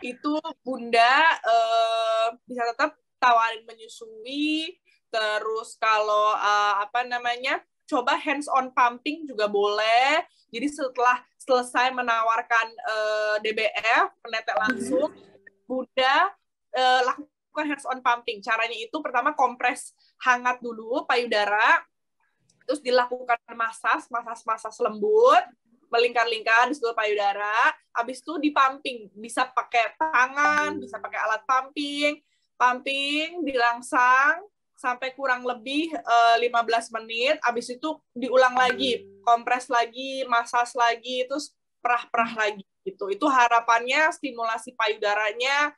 itu bunda bisa tetap tawarin menyusui, terus kalau coba hands on pumping juga boleh. Jadi setelah selesai menawarkan DBF menetes langsung, bunda lakukan hands on pumping. Caranya itu pertama kompres hangat dulu payudara, terus dilakukan masas lembut, melingkar-lingkar di seluruh payudara, habis itu dipumping, bisa pakai tangan, bisa pakai alat pumping dirangsang sampai kurang lebih 15 menit, habis itu diulang lagi, kompres lagi, masas lagi, terus perah-perah lagi gitu. Itu harapannya stimulasi payudaranya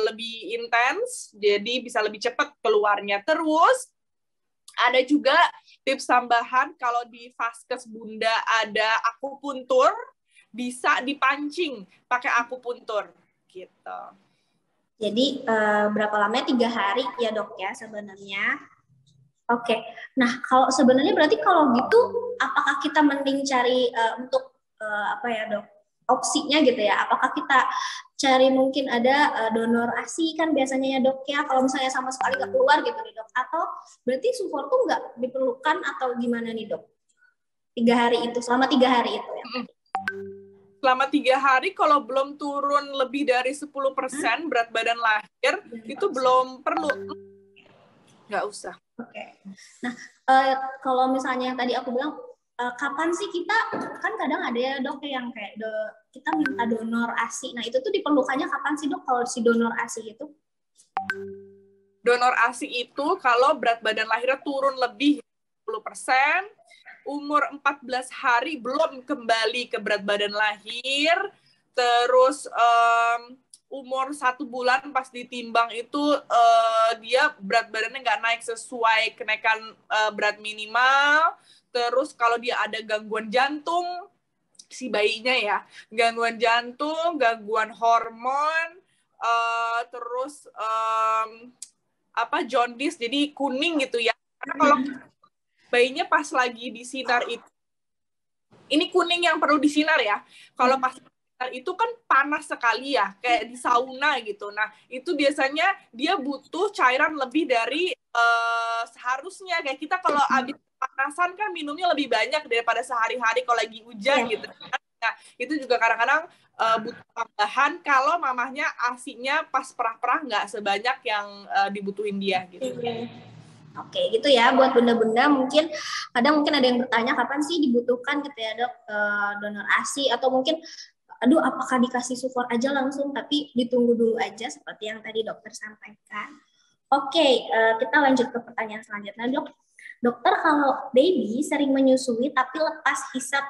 lebih intens, jadi bisa lebih cepat keluarnya. Terus ada juga tips tambahan, kalau di vaskes bunda ada akupuntur, bisa dipancing pakai akupuntur gitu. Jadi berapa lamanya? 3 hari ya dok ya sebenarnya. Oke, nah kalau sebenarnya berarti kalau gitu, apakah kita mending cari untuk dok, opsinya gitu ya. Apakah kita cari mungkin ada donor ASI kan biasanya ya dok ya, kalau misalnya sama sekali nggak keluar gitu nih dok, atau berarti support tuh nggak diperlukan atau gimana nih dok? 3 hari itu, selama 3 hari itu ya. Selama 3 hari kalau belum turun lebih dari 10% berat badan lahir, itu belum perlu. Nggak usah. Oke. Nah, kalau misalnya yang tadi aku bilang, kapan sih kita, kan kadang ada ya dok yang kayak kita minta donor ASI. Nah, itu tuh diperlukannya kapan sih dok kalau si donor ASI itu? Donor ASI itu kalau berat badan lahirnya turun lebih 10%, umur 14 hari belum kembali ke berat badan lahir, terus umur 1 bulan pas ditimbang itu dia berat badannya nggak naik sesuai kenaikan berat minimal, terus kalau dia ada gangguan jantung, si bayinya ya, gangguan jantung, gangguan hormon, terus jaundice, jadi kuning gitu ya. Karena kalau bayinya pas lagi disinar itu, ini kuning yang perlu disinar ya. Kalau pas disinar itu kan panas sekali ya, kayak di sauna gitu. Nah, itu biasanya dia butuh cairan lebih dari seharusnya. Kayak kita kalau habis panasan kan minumnya lebih banyak daripada sehari-hari kalau lagi hujan gitu. Nah, itu juga kadang-kadang butuh tambahan kalau mamahnya ASI-nya pas perah-perah nggak sebanyak yang dibutuhin dia gitu. Oke, gitu ya buat bunda-bunda, mungkin kadang mungkin ada yang bertanya kapan sih dibutuhkan gitu ya dok donor ASI, atau mungkin aduh apakah dikasih support aja langsung, tapi ditunggu dulu aja seperti yang tadi dokter sampaikan. Oke, kita lanjut ke pertanyaan selanjutnya dok. Dokter, kalau baby sering menyusui tapi lepas hisap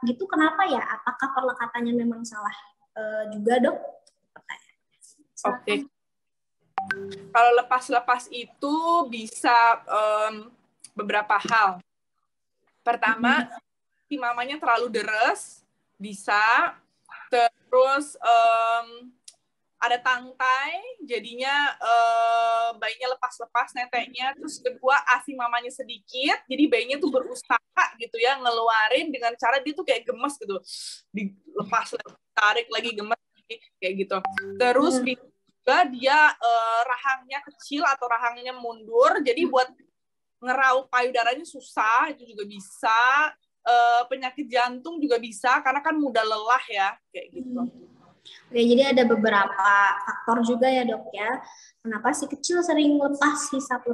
gitu, kenapa ya? Apakah perlekatannya memang salah juga dok? Oke. Kalau lepas-lepas itu bisa beberapa hal. Pertama, si mamanya terlalu deres, bisa. Terus ada tangkai, jadinya bayinya lepas-lepas neteknya. Terus kedua, ASI mamanya sedikit, jadi bayinya tuh berusaha gitu ya, ngeluarin dengan cara dia tuh kayak gemes gitu. Dilepas, tarik lagi, gemes, kayak gitu. Terus juga dia rahangnya kecil atau rahangnya mundur, jadi buat ngeraup payudaranya susah, itu juga bisa. Penyakit jantung juga bisa, karena kan mudah lelah ya, kayak gitu. Oke, jadi ada beberapa faktor juga ya dok ya, kenapa si kecil sering lepas hisap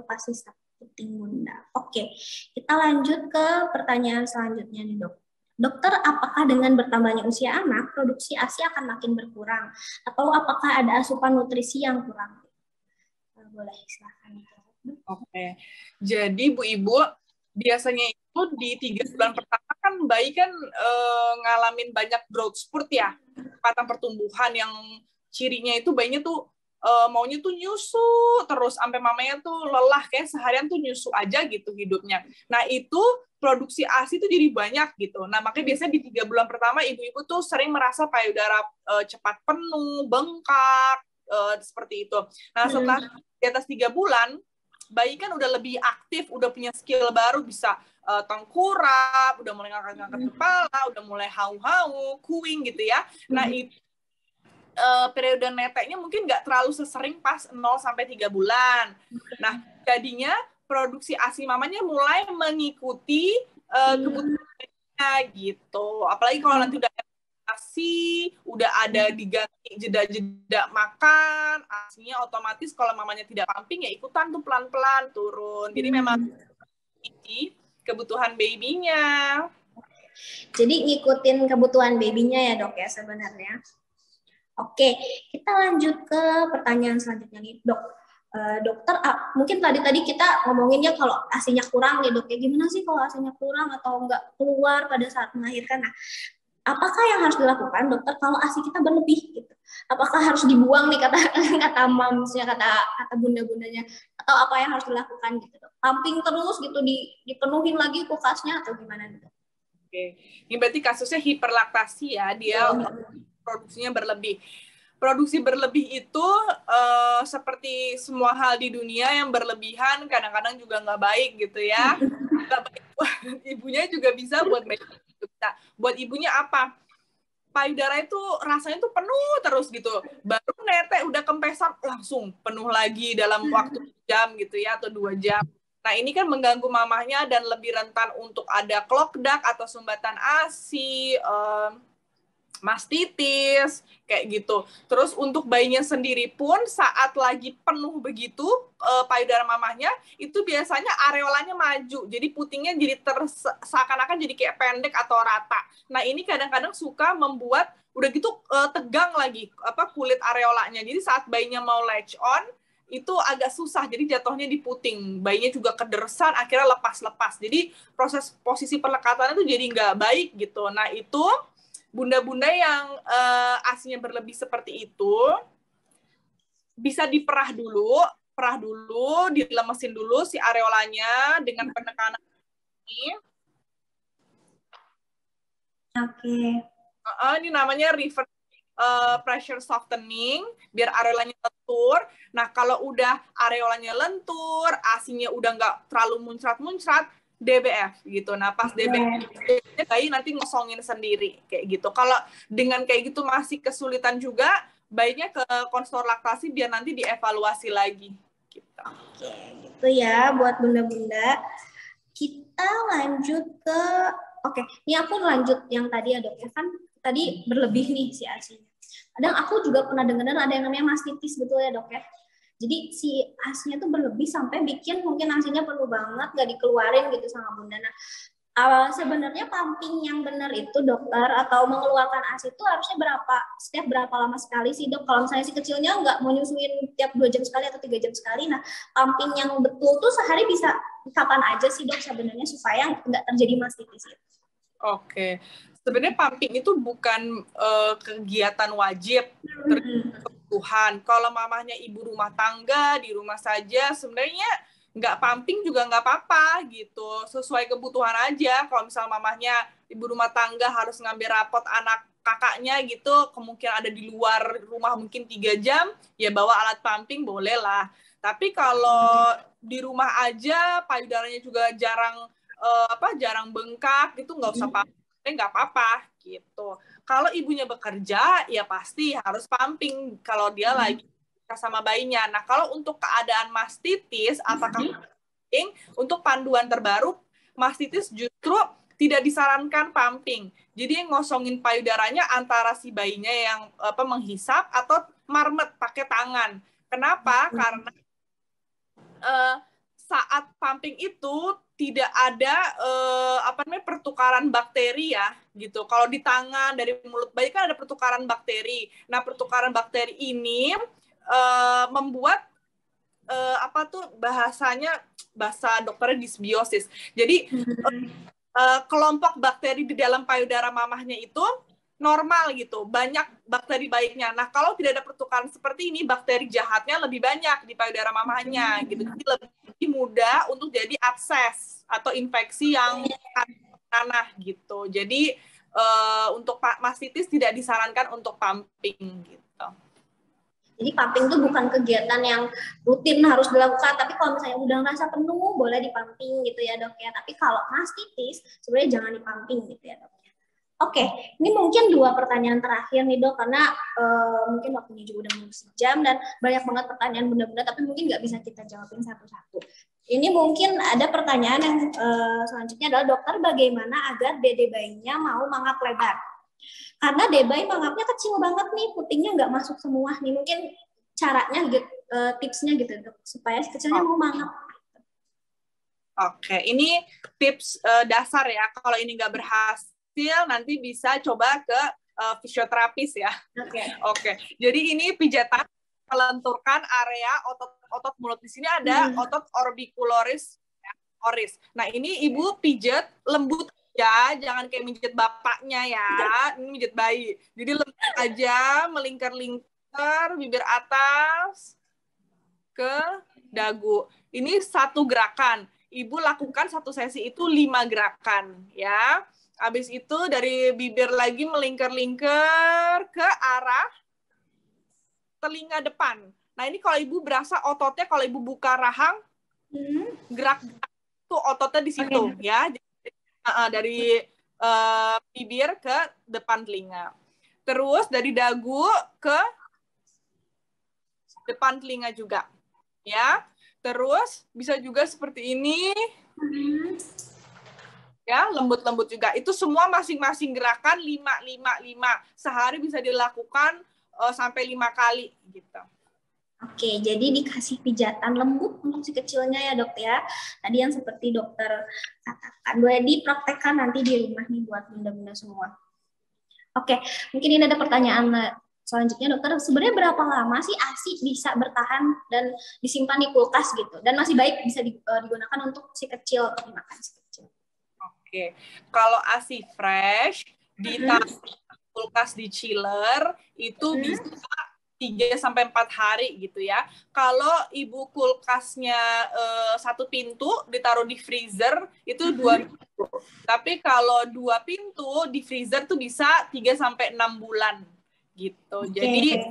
puting bunda. Oke, kita lanjut ke pertanyaan selanjutnya nih dok. Dokter, apakah dengan bertambahnya usia anak, produksi ASI akan makin berkurang? Atau apakah ada asupan nutrisi yang kurang? Boleh, silakan. Oke, jadi Bu Ibu, biasanya itu di 3 bulan pertama kan bayi kan ngalamin banyak growth spurt ya, kecepatan pertumbuhan yang cirinya itu bayinya tuh maunya tuh nyusu terus sampai mamanya tuh lelah, kayak seharian tuh nyusu aja gitu hidupnya. Nah itu produksi ASI tuh jadi banyak gitu. Nah makanya biasanya di 3 bulan pertama ibu-ibu tuh sering merasa payudara cepat penuh, bengkak, seperti itu. Nah setelah di atas 3 bulan, bayi kan udah lebih aktif, udah punya skill baru, bisa tengkurap, udah mulai ngangkat-ngangkat kepala, udah mulai hau-hau, kuing gitu ya. Nah itu periode neteknya mungkin nggak terlalu sesering pas 0-3 bulan. Nah jadinya produksi ASI mamanya mulai mengikuti kebutuhannya gitu. Apalagi kalau nanti udah ASI, udah ada diganti jeda-jeda makan, ASInya otomatis kalau mamanya tidak pumping ya ikutan tuh pelan-pelan turun. Jadi memang ini kebutuhan babynya. Jadi ngikutin kebutuhan babynya ya dok ya sebenarnya. Oke, kita lanjut ke pertanyaan selanjutnya nih dok. Dokter, mungkin tadi kita ngomonginnya kalau ASInya kurang nih dok, ya gimana sih kalau ASInya kurang atau nggak keluar pada saat melahirkan? Nah, apakah yang harus dilakukan dokter kalau ASI kita berlebih gitu? Apakah harus dibuang nih kata mamsnya, kata bunda-bundanya, atau apa yang harus dilakukan gitu dok? Pumping terus gitu, dipenuhin lagi kulkasnya atau gimana gitu? Oke, ini berarti kasusnya hiperlaktasi ya, dia produksinya berlebih. Produksi berlebih itu seperti semua hal di dunia yang berlebihan kadang-kadang juga nggak baik gitu ya. Nggak baik buat ibunya juga bisa, buat bayi juga bisa. Buat ibunya apa? payudara itu rasanya tuh penuh terus gitu. Baru netek udah kempesan langsung penuh lagi dalam waktu jam gitu ya, atau 2 jam. Nah, ini kan mengganggu mamahnya dan lebih rentan untuk ada clog duct atau sumbatan ASI, mastitis, kayak gitu. Terus untuk bayinya sendiri pun saat lagi penuh begitu payudara mamahnya, itu biasanya areolanya maju. Jadi putingnya jadi seakan-akan jadi kayak pendek atau rata. Nah, ini kadang-kadang suka membuat udah gitu tegang lagi kulit areolanya. Jadi saat bayinya mau latch on, itu agak susah, jadi jatuhnya di puting. Bayinya juga kedersan, akhirnya lepas-lepas. Jadi proses posisi pelekatannya tuh jadi nggak baik gitu. Nah, itu bunda-bunda yang ASI-nya berlebih seperti itu bisa diperah dulu, dilemesin dulu si areolanya dengan penekanan ini. Oke. Ini namanya reverse pressure softening, biar areolanya lentur. Nah, kalau udah areolanya lentur, ASI-nya udah nggak terlalu muncrat-muncrat, DBF gitu. Nah, pas DBF bayi nanti ngosongin sendiri kayak gitu. Kalau dengan kayak gitu masih kesulitan juga, bayinya ke konselor laktasi biar nanti dievaluasi lagi gitu. Oke, gitu ya buat bunda-bunda. Kita lanjut ke ini aku lanjut yang tadi ya, Dok. Ya kan tadi berlebih nih si ASI-nya. Kadang aku juga pernah dengar ada yang namanya mastitis, betul ya, Dok ya? Jadi si ASI-nya tuh berlebih sampai bikin mungkin ASI-nya penuh banget, nggak dikeluarin gitu sama bunda. Nah, sebenarnya pumping yang benar itu, dokter, atau mengeluarkan ASI itu harusnya setiap berapa lama sekali sih, Dok? Kalau misalnya si kecilnya nggak mau nyusuin tiap 2 jam sekali atau 3 jam sekali, nah pumping yang betul tuh sehari bisa kapan aja sih, Dok, sebenarnya supaya nggak terjadi mastitis itu? Oke. Sebenarnya pumping itu bukan kegiatan wajib, kebutuhan. Kalau mamahnya ibu rumah tangga, di rumah saja, sebenarnya nggak pumping juga nggak apa-apa gitu. Sesuai kebutuhan aja. Kalau misal mamahnya ibu rumah tangga harus ngambil rapot anak kakaknya gitu, kemungkinan ada di luar rumah mungkin 3 jam, ya bawa alat pumping boleh lah. Tapi kalau di rumah aja, payudaranya juga jarang bengkak gitu, nggak usah pumping, nggak apa-apa gitu. Kalau ibunya bekerja, ya pasti harus pumping kalau dia lagi sama bayinya. Nah, kalau untuk keadaan mastitis, apakah pumping? Untuk panduan terbaru, mastitis justru tidak disarankan pumping. Jadi ngosongin payudaranya antara si bayinya yang menghisap atau marmet pakai tangan. Kenapa? Karena saat pumping itu tidak ada pertukaran bakteri ya gitu. Kalau di tangan dari mulut bayi kan ada pertukaran bakteri. Nah, pertukaran bakteri ini membuat bahasa dokternya disbiosis. Jadi kelompok bakteri di dalam payudara mamahnya itu normal gitu, banyak bakteri baiknya. Nah, kalau tidak ada pertukaran seperti ini, bakteri jahatnya lebih banyak di payudara mamahnya gitu. Jadi lebih mudah untuk jadi abses atau infeksi yang tanah gitu. Jadi untuk mastitis tidak disarankan untuk pumping gitu. Jadi pumping itu bukan kegiatan yang rutin harus dilakukan, tapi kalau misalnya udah ngerasa penuh boleh dipumping gitu ya, Dok ya. Tapi kalau mastitis sebenarnya jangan dipumping gitu ya, Dok. Oke, ini mungkin 2 pertanyaan terakhir nih, Dok, karena mungkin waktunya juga udah mau sejam dan banyak banget pertanyaan bunda-bunda, tapi mungkin nggak bisa kita jawabin satu-satu. Ini mungkin ada pertanyaan yang selanjutnya adalah, dokter, bagaimana agar dede bayinya mau mangap lebar? Karena dede bayi mangapnya kecil banget nih, putingnya nggak masuk semua nih. Mungkin caranya gitu, tipsnya gitu, Dok, supaya kecilnya mau mangap. Oke, ini tips dasar ya. Kalau ini nggak berhasil, nanti bisa coba ke fisioterapis ya. Oke. Jadi ini pijatan melenturkan area otot mulut. Di sini ada otot orbicularis oris. Nah, ini ibu pijet lembut ya, jangan kayak mijet bapaknya ya. Ini mijet bayi. Jadi lembut aja, melingkar-lingkar bibir atas ke dagu. Ini satu gerakan. Ibu lakukan satu sesi itu 5 gerakan ya. Habis itu dari bibir lagi melingkar-lingkar ke arah telinga depan. Nah, ini kalau ibu berasa ototnya, kalau ibu buka rahang, gerak tuh ototnya di situ ya. Dari bibir ke depan telinga. Terus dari dagu ke depan telinga juga. Ya. Terus bisa juga seperti ini. Ya, lembut-lembut juga. Itu semua masing-masing gerakan 5-5-5. Sehari bisa dilakukan sampai 5 kali gitu. Oke, jadi dikasih pijatan lembut untuk si kecilnya ya dok ya. Tadi yang seperti dokter katakan, boleh dipraktekkan nanti di rumah nih buat bunda-bunda semua. Oke, mungkin ini ada pertanyaan selanjutnya dokter. Sebenarnya berapa lama sih ASI bisa bertahan dan disimpan di kulkas gitu? Dan masih baik bisa digunakan untuk si kecil, dimakan si kecil. Oke, kalau ASI fresh ditaruh kulkas di chiller itu bisa 3-4 hari gitu ya. Kalau ibu kulkasnya 1 pintu ditaruh di freezer itu 2 minggu. Tapi kalau 2 pintu di freezer tuh bisa 3-6 bulan gitu. Jadi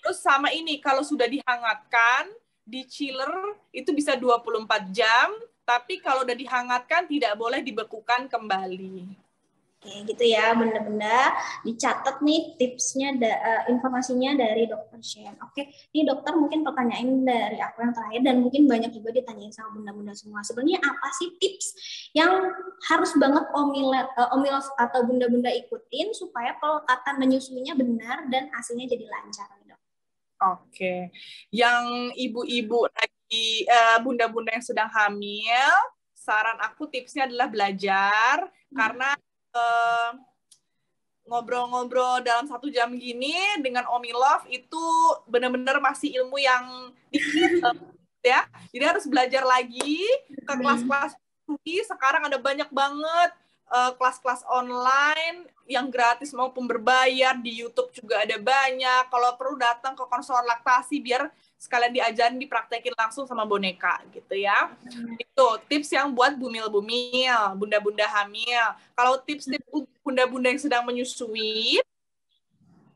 terus sama ini kalau sudah dihangatkan di chiller itu bisa 24 jam, tapi kalau udah dihangatkan tidak boleh dibekukan kembali. Oke, gitu ya, benda-benda dicatat nih tipsnya, informasinya dari Dokter Shen. Oke, ini dokter mungkin pertanyaan dari aku yang terakhir dan mungkin banyak juga ditanyain sama bunda-bunda semua. Sebenarnya apa sih tips yang harus banget omil atau bunda-bunda ikutin supaya pelekatan menyusuinya benar dan hasilnya jadi lancar, dok? Oke, yang ibu-ibu lagi bunda-bunda yang sedang hamil, saran aku tipsnya adalah belajar karena ngobrol-ngobrol dalam 1 jam gini dengan Omi Love itu benar-benar masih ilmu yang dikit ya. Jadi harus belajar lagi ke kelas-kelas. Sekarang ada banyak banget kelas-kelas online yang gratis maupun berbayar, di YouTube juga ada banyak. Kalau perlu datang ke konselor laktasi biar sekalian diajarin, dipraktekin langsung sama boneka gitu ya. Itu tips yang buat bumil-bumil, bunda-bunda hamil. Kalau tips-tips bunda-bunda yang sedang menyusui,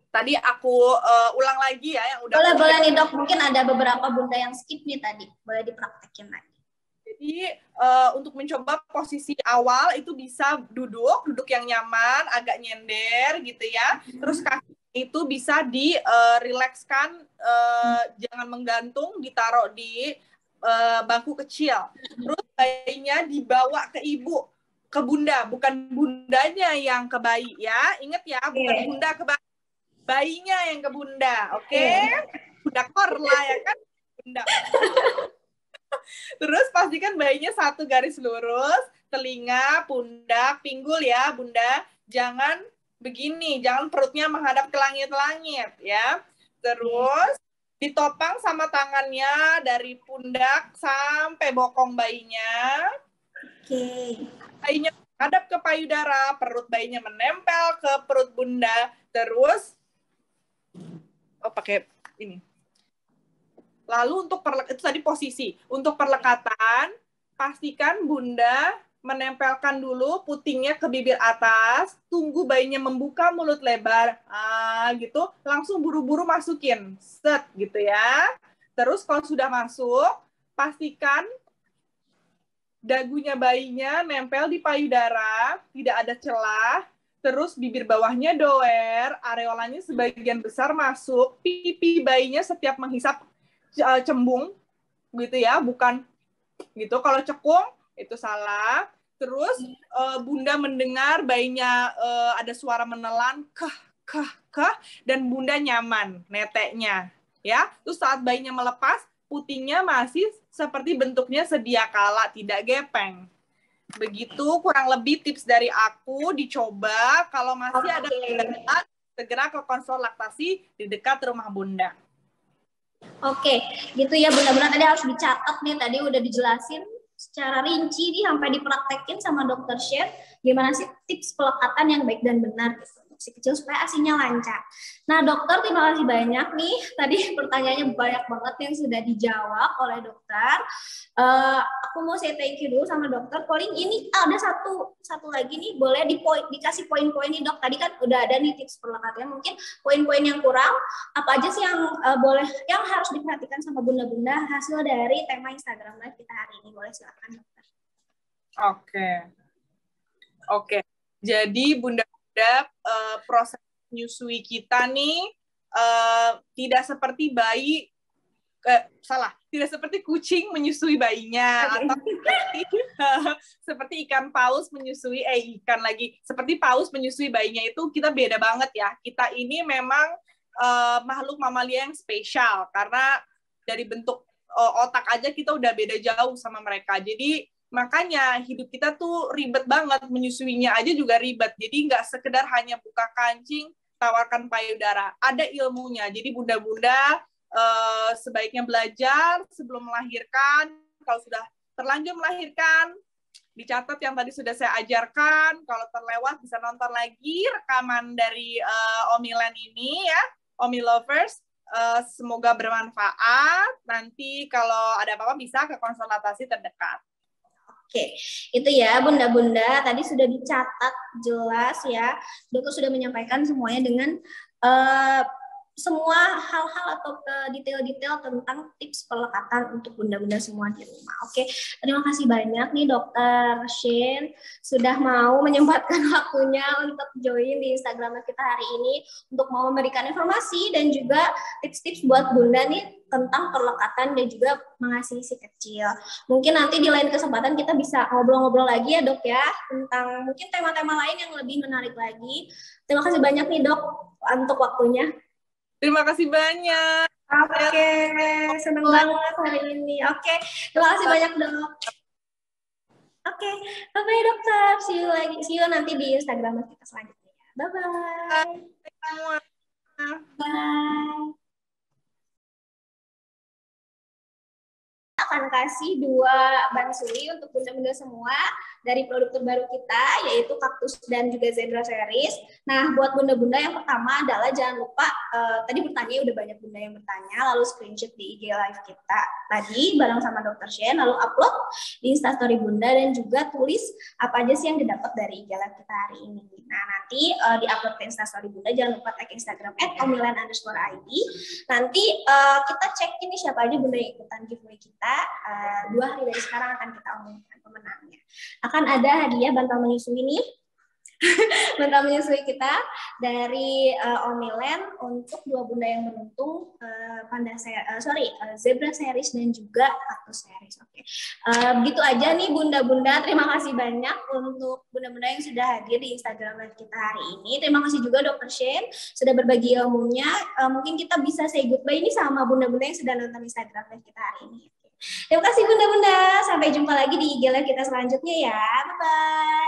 tadi aku ulang lagi ya yang udah. Boleh nih dok, mungkin ada beberapa bunda yang skip nih tadi, boleh dipraktekin lagi. Jadi untuk mencoba posisi awal itu bisa duduk yang nyaman, agak nyender gitu ya. Terus kaki itu bisa dirilekskan, jangan menggantung, ditaruh di bangku kecil. Terus bayinya dibawa ke ibu, ke bunda, bukan bundanya yang ke bayi ya. Ingat ya, bukan bunda ke bayi, bayinya yang ke bunda, oke? Bunda Korla ya kan, bunda. Terus pastikan bayinya 1 garis lurus, telinga, pundak, pinggul ya, bunda. Jangan begini, jangan perutnya menghadap ke langit-langit ya. Terus ditopang sama tangannya dari pundak sampai bokong bayinya. Oke. Bayinya menghadap ke payudara, perut bayinya menempel ke perut bunda. Terus, pakai ini. Lalu untuk itu tadi posisi. Untuk perlekatan, pastikan bunda menempelkan dulu putingnya ke bibir atas, tunggu bayinya membuka mulut lebar, gitu, langsung buru-buru masukin, set gitu ya. Terus kalau sudah masuk, pastikan dagunya bayinya nempel di payudara, tidak ada celah, terus bibir bawahnya doer, areolanya sebagian besar masuk, pipi bayinya setiap menghisap cembung gitu ya, bukan gitu. Kalau cekung itu salah. Terus bunda mendengar bayinya ada suara menelan kah dan bunda nyaman neteknya ya. Terus saat bayinya melepas, putingnya masih seperti bentuknya sedia kala, tidak gepeng. Begitu kurang lebih tips dari aku, dicoba. Kalau masih ada kendala, segera ke konselor laktasi di dekat rumah bunda. Oke, gitu ya benar-benar tadi harus dicatat nih, tadi udah dijelasin secara rinci nih sampai dipraktekin sama Dokter Shen gimana sih tips pelekatan yang baik dan benar gitu untuk si kecil supaya ASINya lancar. Nah dokter, terima kasih banyak nih, tadi pertanyaannya banyak banget yang sudah dijawab oleh dokter. Aku mau say thank you dulu sama dokter. Paling ini ada satu lagi nih, boleh dikasih poin-poin nih dok. Tadi kan udah ada nih tips pelekatannya, mungkin poin-poin yang kurang apa aja sih yang yang harus diperhatikan sama bunda-bunda hasil dari tema Instagram Live kita hari ini? Boleh silakan dokter. Oke. Jadi bunda-bunda proses menyusui kita nih tidak seperti bayi, tidak seperti kucing menyusui bayinya, atau seperti ikan paus menyusui, seperti paus menyusui bayinya, itu kita beda banget ya. Kita ini memang makhluk mamalia yang spesial, karena dari bentuk otak aja kita udah beda jauh sama mereka. Jadi makanya hidup kita tuh ribet banget, menyusuinya aja juga ribet. Jadi nggak sekedar hanya buka kancing, tawarkan payudara. Ada ilmunya. Jadi bunda-bunda sebaiknya belajar sebelum melahirkan. Kalau sudah terlanjur melahirkan, dicatat yang tadi sudah saya ajarkan. Kalau terlewat bisa nonton lagi rekaman dari Omilen ini ya, Omi Lovers. Semoga bermanfaat. Nanti kalau ada apa-apa bisa ke konsultasi terdekat. Oke, itu ya bunda-bunda, tadi sudah dicatat jelas ya. Dokter sudah menyampaikan semuanya dengan semua hal-hal atau detail-detail tentang tips pelekatan untuk bunda-bunda semua di rumah. Oke, terima kasih banyak nih Dokter Shane sudah mau menyempatkan waktunya untuk join di Instagram kita hari ini untuk mau memberikan informasi dan juga tips-tips buat bunda nih tentang perlekatan dan juga mengasihi si kecil. Mungkin nanti di lain kesempatan kita bisa ngobrol-ngobrol lagi ya Dok ya, tentang mungkin tema-tema lain yang lebih menarik lagi. Terima kasih banyak nih Dok untuk waktunya. Terima kasih banyak. Oke, senang banget hari ini. Oke, terima kasih banyak Dok. Oke, bye-bye dokter. See you nanti di Instagram kita selanjutnya. Bye-bye. Bye. Akan kasih 2 bansuri untuk bunda-bunda semua dari produk terbaru kita, yaitu Cactus dan juga Zebra Series. Nah, buat bunda-bunda yang pertama adalah jangan lupa, tadi bertanya, udah banyak bunda yang bertanya, lalu screenshot di IG Live kita tadi bareng sama Dr. Shane, lalu upload di Instastory bunda dan juga tulis apa aja sih yang didapat dari IG Live kita hari ini. Nah, nanti di-upload ke Instastory bunda, jangan lupa tag Instagram @omilen_id. Nanti kita cek ini siapa aja bunda yang ikutan giveaway kita. 2 hari dari sekarang akan kita umumkan pemenangnya. Akan ada hadiah bantal menyusui nih, bantal menyusui kita dari Omilen untuk 2 bunda yang beruntung, Zebra Series dan juga Cactus Series. Oke, begitu aja nih bunda-bunda. Terima kasih banyak untuk bunda-bunda yang sudah hadir di Instagram Live kita hari ini. Terima kasih juga Dr. Shane sudah berbagi ilmunya. Mungkin kita bisa say goodbye ini sama bunda-bunda yang sudah nonton Instagram Live kita hari ini. Terima kasih bunda-bunda. Sampai jumpa lagi di IG Live kita selanjutnya ya. Bye-bye.